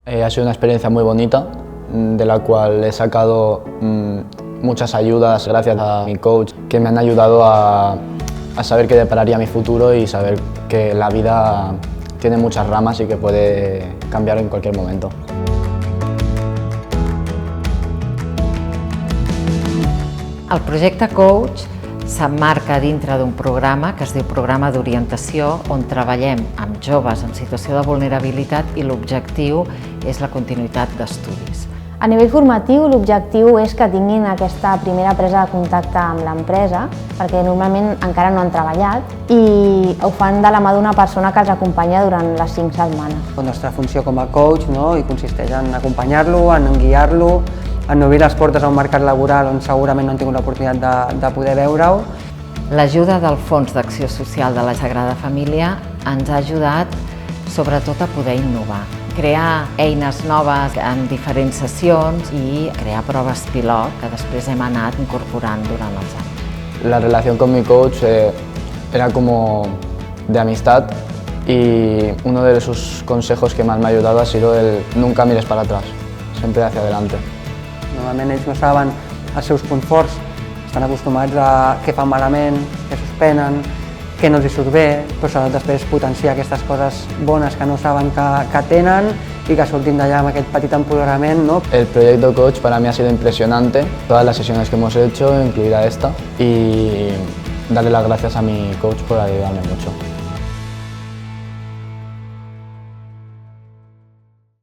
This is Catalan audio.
Ha sido una experiencia muy bonita, de la cual he sacado muchas ayudas gracias a mi coach, que me han ayudado a saber qué depararía mi futuro y saber que la vida tiene muchas ramas y que puede cambiar en cualquier momento. El projecte Coach s'emmarca dintre d'un programa que es diu Programa d'Orientació, on treballem amb joves en situació de vulnerabilitat i l'objectiu és la continuïtat d'estudis. A nivell formatiu, l'objectiu és que tinguin aquesta primera presa de contacte amb l'empresa, perquè normalment encara no han treballat, i ho fan de la mà d'una persona que els acompanya durant les 5 setmanes. La nostra funció com a coach i consisteix en acompanyar-lo, en guiar-lo, en obrir les portes a un mercat laboral on segurament no han tingut l'oportunitat de poder veure-ho. L'ajuda del Fons d'Acció Social de la Sagrada Família ens ha ajudat sobretot a poder innovar, crear eines noves en diferents sessions i crear proves pilot que després hem anat incorporant durant els anys. La relación con mi coach era como de amistad y uno de sus consejos que más me ha ayudado ha sido el nunca mires para atrás, siempre hacia adelante. Normalment ells no saben els seus punts forts, estan acostumats a què fan malament, què suspenen, què no els surt bé, però sobretot després potenciar aquestes coses bones que no saben que tenen y que surtin d'allà amb aquest petit empoderament. El proyecto Coach para mí ha sido impresionante, todas las sesiones que hemos hecho, incluida esta, y darle las gracias a mi coach por ayudarme mucho.